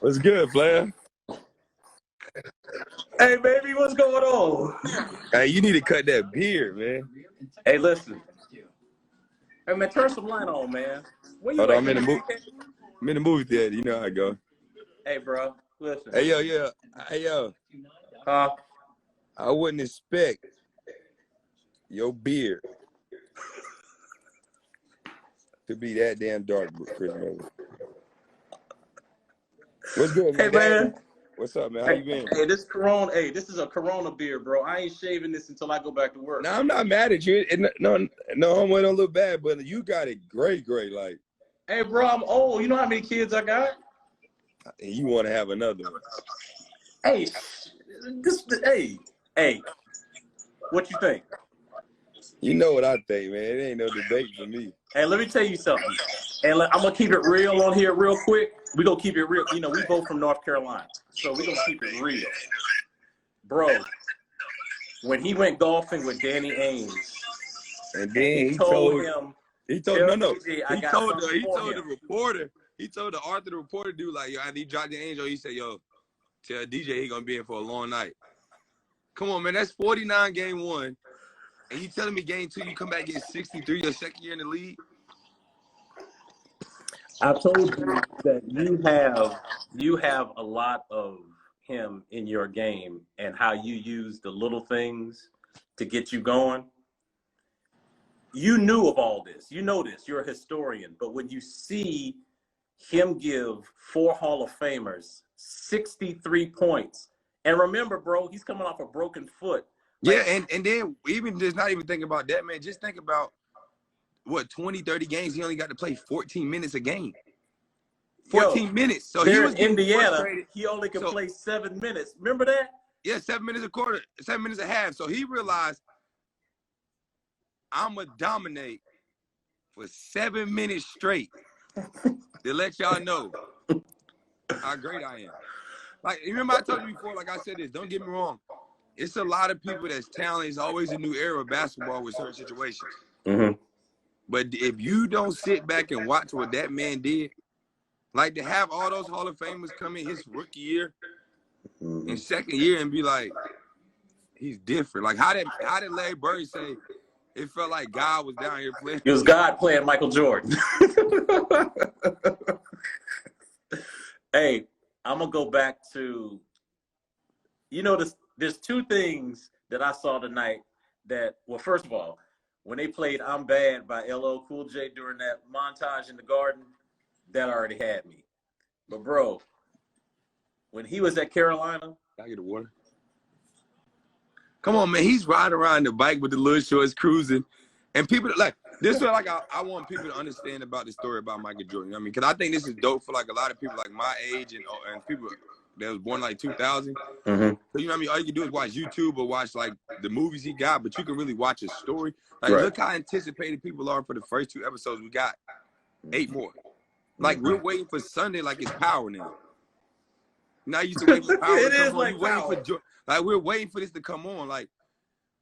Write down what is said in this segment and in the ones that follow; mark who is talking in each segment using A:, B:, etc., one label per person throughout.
A: What's good, player?
B: Hey, baby, what's going on?
A: Hey, you need to cut that beard, man.
B: Hey, listen. Hey, man, turn some light on, man. Where you
A: Hold on,
B: at?
A: I'm in the movie theater. You know how I go.
B: Hey, bro, listen.
A: Hey, yo, yeah. Hey, yo.
B: Huh?
A: I wouldn't expect your beard to be that damn dark, Chris Miller. What's good, man?
B: Hey, man.
A: What's up, man? How you been?
B: Hey, this Corona. Hey, this is a Corona beard, bro. I ain't shaving this until I go back to work.
A: No, I'm not mad at you. No, I'm going to look bad, but you got it great, like.
B: Hey, bro, I'm old. You know how many kids I got?
A: And you want to have another one.
B: Hey, hey, what you think?
A: You know what I think, man. It ain't no debate for me.
B: Hey, let me tell you something. And I'm going to keep it real on here real quick. We're going to keep it real. You know, we both from North Carolina, so we're going to keep it real. Bro, when he went golfing with Danny Ainge,
A: and then he told the reporter, he told the Arthur the reporter dude, like, yo, after he dropped the angel, he said, yo, tell DJ he gonna be in for a long night. Come on, man, that's 49 game one. And you telling me game two, you come back and get 63 your second year in the league?
B: I told you that you have a lot of him in your game and how you use the little things to get you going. You knew of all this. You know this. You're a historian. But when you see him give 4 Hall of Famers 63 points, and remember, bro, he's coming off a broken foot.
A: Like, yeah, and then even just not even thinking about that, man. Just think about what 20, 30 games. He only got to play 14 minutes a game. 14 minutes. So he was
B: in Indiana. He only could play 7 minutes. Remember that?
A: Yeah, 7 minutes a quarter, 7 minutes a half. So he realized I'm gonna dominate for 7 minutes straight to let y'all know how great I am. Like, remember I told you before, like I said this, don't get me wrong. It's a lot of people that's talented. It's always a new era of basketball with certain situations.
B: Mm-hmm.
A: But if you don't sit back and watch what that man did, like to have all those Hall of Famers come in his rookie year and second year and be like, he's different. Like how did Larry Bird say it felt like God was down here playing?
B: It was God playing Michael Jordan. Hey, I'm going to go back to, there's 2 things that I saw tonight that, well, first of all, when they played I'm Bad by LL Cool J during that montage in the Garden, that already had me. But, bro, when he was at Carolina.
A: Can I get the water? Come on, man. He's riding around the bike with the little shorts cruising. And people, like, this is what like I want people to understand about the story about Michael Jordan. You know what I mean? Because I think this is dope for, like, a lot of people, like, my age and people that was born, like, 2000.
B: Mm-hmm.
A: So, you know what I mean? All you can do is watch YouTube or watch, like, the movies he got, but you can really watch his story. Like, Look how anticipated people are for the first 2 episodes. We got 8 more. Like, we're waiting for Sunday like it's Power now. Now you used to wait for Power to come on. We're waiting for this to come on. Like,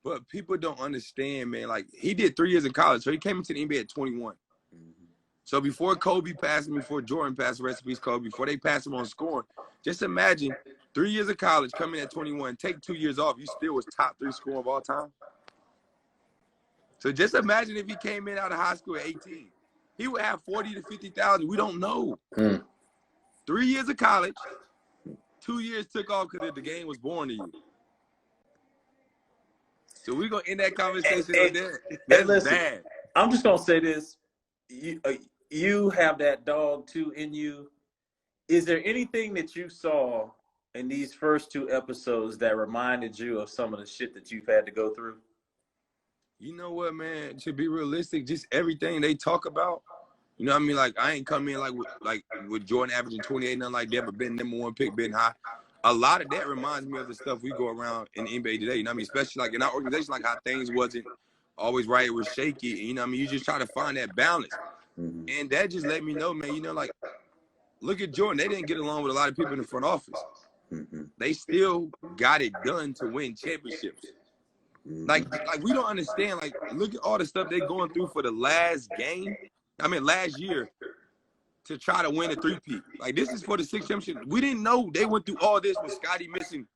A: but people don't understand, man. Like, he did 3 years in college. So he came into the NBA at 21. So before Kobe passed him, before Jordan passed, rest in peace, Kobe, before they passed him on scoring, just imagine 3 years of college, coming at 21, take 2 years off, you still was top 3 scorer of all time. So just imagine if he came in out of high school at 18. He would have 40 to 50,000. We don't know. 3 years of college, 2 years took off because the game was born to you. So we're going to end that conversation with that. That's bad.
B: I'm just going to say this. You have that dog, too, in you. Is there anything that you saw in these first 2 episodes that reminded you of some of the shit that you've had to go through?
A: You know what, man? To be realistic, just everything they talk about, you know what I mean? Like, I ain't come in with Jordan averaging 28, nothing like that, but being number 1 pick, being high. A lot of that reminds me of the stuff we go around in the NBA today. You know what I mean? Especially like in our organization, like how things wasn't always right, it was shaky. You know what I mean? You just try to find that balance. And that just let me know, man, you know, like, look at Jordan. They didn't get along with a lot of people in the front office. They still got it done to win championships. Like we don't understand. Like, look at all the stuff they're going through for the last game. I mean, last year. to try to win a three-peat. Like, this is for the 6 championship. We didn't know they went through all this with Scottie missing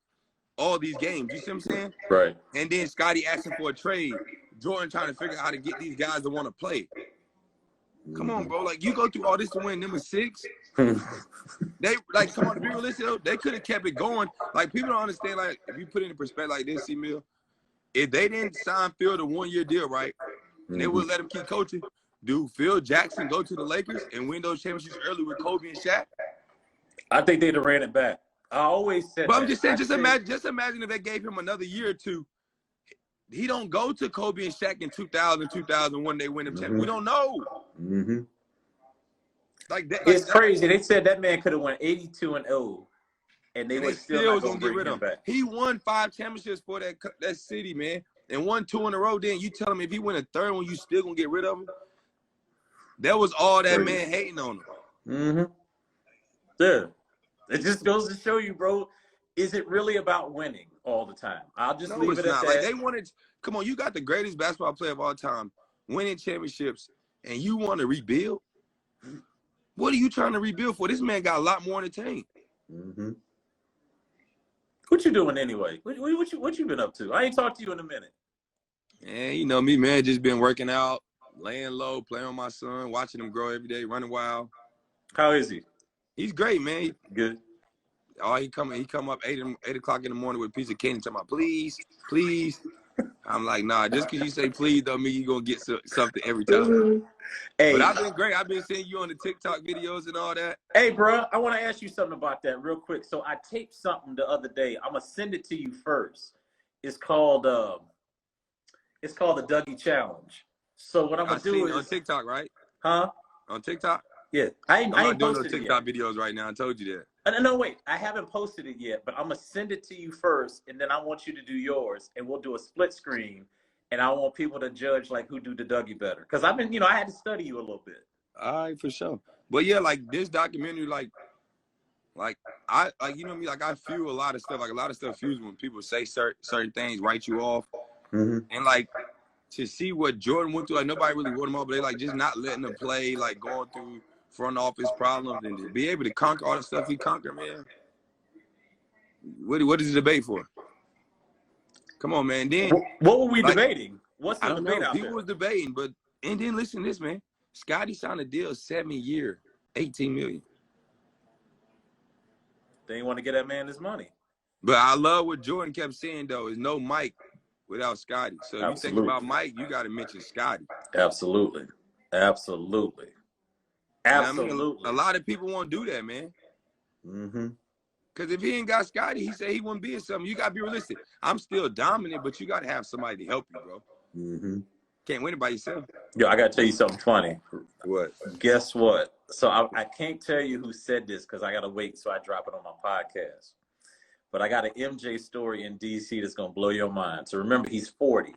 A: all these games. You see what I'm saying?
B: Right.
A: And then Scottie asking for a trade. Jordan trying to figure out how to get these guys to want to play. Come on, bro. Like, you go through all this to win number 6. They, like, come on, to be realistic, though, they could have kept it going. Like, people don't understand, like, if you put it in perspective like this, C-Mill, if they didn't sign Phil the 1-year deal, right, and they would let him keep coaching, do Phil Jackson go to the Lakers and win those championships early with Kobe and Shaq?
B: I think they'd have ran it back. I always said
A: But
B: that.
A: I'm just saying, just imagine if they gave him another year or two. He don't go to Kobe and Shaq in 2000, 2001, they win them championships. We don't know. Like that,
B: it's crazy. They said that man could have won 82-0, and they would still not gonna get rid of him back.
A: He won 5 championships for that city, man, and won 2 in a row. Then you tell him if he win a third one, you still gonna get rid of him? That was all that man hating on him.
B: Yeah. It just goes to show you, bro, is it really about winning all the time? I'll just leave it at that.
A: Like, they wanted, come on, you got the greatest basketball player of all time, winning championships, and you want to rebuild? What are you trying to rebuild for? This man got a lot more in the tank.
B: What you doing anyway? What you been up to? I ain't talked to you in a minute.
A: Yeah, you know me, man. Just been working out, laying low, playing with my son, watching him grow every day, running wild.
B: How is he?
A: He's great, man.
B: Good.
A: Oh, he come up 8 o'clock in the morning with a piece of candy, talking about, please, please. I'm like, nah, just because you say please don't mean you're going to get something every time. Hey. But I've been great. I've been seeing you on the TikTok videos and all that.
B: Hey, bro, I want to ask you something about that real quick. So I taped something the other day. I'm going to send it to you first. It's called the Dougie Challenge. So what I'm going to do is...
A: on TikTok, right?
B: Huh?
A: On TikTok?
B: Yeah. I ain't
A: doing no
B: posted
A: TikTok videos right now. I told you that.
B: No, wait. I haven't posted it yet, but I'm going to send it to you first, and then I want you to do yours, and we'll do a split screen, and I want people to judge, like, who do the Dougie better. Because I've been, I had to study you a little bit.
A: All right, for sure. But, yeah, like, this documentary, I feel a lot of stuff. Like, a lot of stuff fuels when people say certain things, write you off. And, like, to see what Jordan went through, like, nobody really wrote him off, but they, like, just not letting him play, like, going through front office problems, and to be able to conquer all the stuff he conquered, man. What is the debate for? Come on, man. Then
B: what were we debating? What's the debate out there?
A: People was debating, and then listen to this, man. Scottie signed a deal 7-year, $18 million.
B: They didn't want to get that man his money.
A: But I love what Jordan kept saying, though, is no Mike without Scottie. So if you think about Mike, you got to mention Scottie.
B: Absolutely.
A: I mean, a lot of people won't do that, man. Because if he ain't got Scottie, he said he wouldn't be in something. You got to be realistic. I'm still dominant, but you got to have somebody to help you, bro. Can't win it by yourself.
B: Yo, I got to tell you something funny.
A: What?
B: Guess what? So I can't tell you who said this because I got to wait so I drop it on my podcast. But I got an MJ story in D.C. that's going to blow your mind. So remember, he's 40.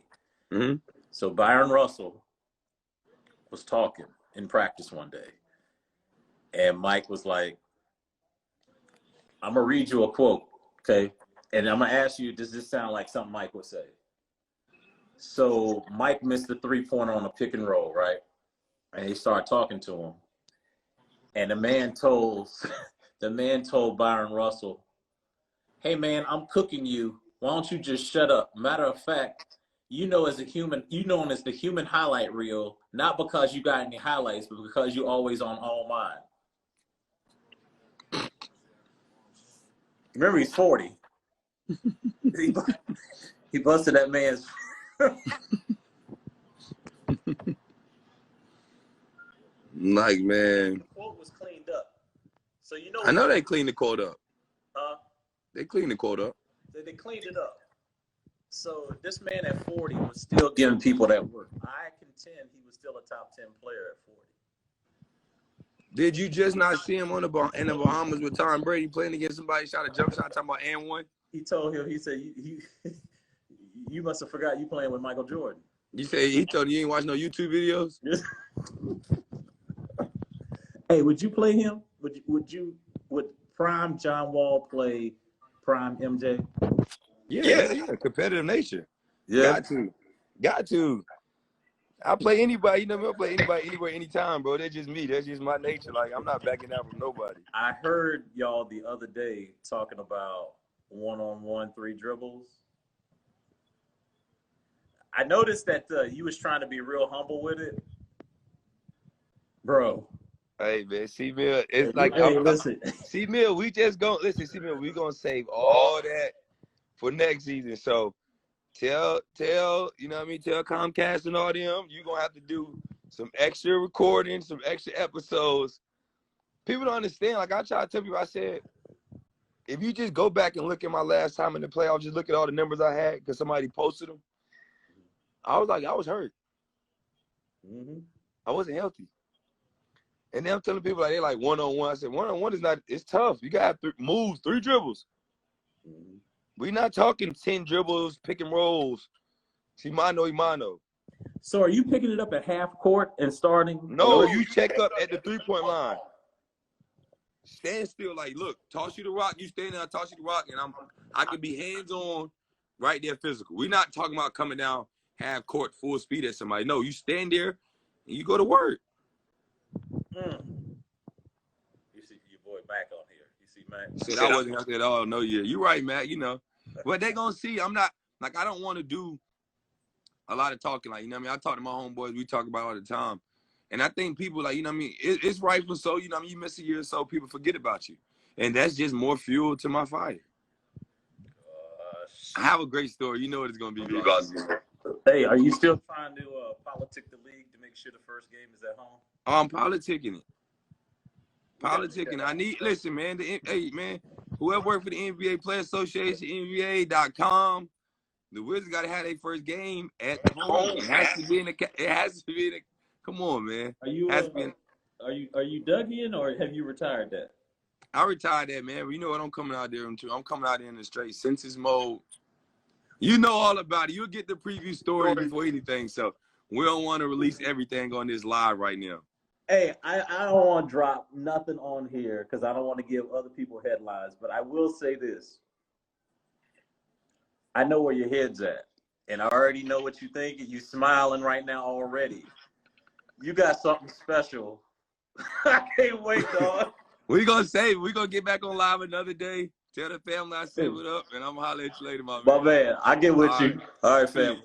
B: So Byron Russell was talking in practice one day. And Mike was like, I'm going to read you a quote, okay? And I'm going to ask you, does this sound like something Mike would say? So Mike missed the 3-pointer on a pick and roll, right? And he started talking to him. And the man told Byron Russell, hey, man, I'm cooking you. Why don't you just shut up? Matter of fact, you know as the human highlight reel, not because you got any highlights, but because you're always on all mine. Remember, he's 40. He busted that man's.
A: Like, man.
B: The quote was cleaned up. So you know.
A: I know they cleaned the quote up.
B: They
A: cleaned the quote up.
B: They cleaned it up. So this man at 40 was still giving people that work. I contend he was still a top 10 player at 40.
A: Did you just not see him in the Bahamas with Tom Brady playing against somebody, shot a jump shot, talking about and one?
B: He told him, he said, you must have forgot you playing with Michael Jordan.
A: You say he told you ain't watch no YouTube videos?
B: Hey, would you play him? Would prime John Wall play prime MJ?
A: Yeah, competitive nature.
B: Yeah.
A: Got to. I play anybody, you know what I mean? I play anybody, anywhere, anytime, bro. That's just me. That's just my nature. Like, I'm not backing out from nobody.
B: I heard y'all the other day talking about one-on-one 3 dribbles. I noticed that you was trying to be real humble with it. Bro.
A: Hey, man, C-Mill, it's like,
B: listen.
A: C-Mill, we just listen, C-Mill, we gonna save all that for next season. So, tell, you know what I mean? Tell Comcast and all them, you're gonna have to do some extra recording, some extra episodes. People don't understand. Like, I try to tell people, I said, if you just go back and look at my last time in the playoffs, just look at all the numbers I had because somebody posted them. I was like, I was hurt. I wasn't healthy. And then I'm telling people, like, they're like one-on-one. I said, one-on-one is not, it's tough. You got to have moves, 3 dribbles. We're not talking 10 dribbles, pick and rolls. See, mano.
B: So are you picking it up at half court and starting?
A: No, you check up at the 3-point line. Stand still, like, look, toss you the rock, you stand there, I toss you the rock, and I can be hands-on right there physical. We're not talking about coming down half court, full speed at somebody. No, you stand there and you go to work.
B: You see your boy Mac on here. You see Mac?
A: Said I wasn't out there at all. No, yeah. You're right, Mac, you know. But they gonna see. I'm not, like, I don't want to do a lot of talking. Like, you know what I mean? I talk to my homeboys. We talk about it all the time. And I think people, like, you know what I mean? It's rightful so, you know what I mean? You miss a year or so, people forget about you. And that's just more fuel to my fire. I have a great story. You know what it's going to be about.
B: Hey, are you still trying to politic the league to make sure the first game is at home?
A: I'm politicking it. Politicking. I need, listen, man. Hey, man, whoever worked for the NBA Player Association, NBA.com, the Wizards got to have their first game at home. It has to be in the, come on, man.
B: Are you dug in or have you retired that?
A: I retired that, man. But you know what? I'm coming out there I'm coming out there in the straight census mode. You know all about it. You'll get the preview story before anything. So we don't want to release everything on this live right now.
B: Hey, I don't want to drop nothing on here because I don't want to give other people headlines. But I will say this. I know where your head's at. And I already know what you think. And you smiling right now already. You got something special. I can't wait, dog.
A: We're going to get back on live another day. Tell the family I said what up, and I'm going to holler at you later, my man.
B: My man, I get with you. All right, fam.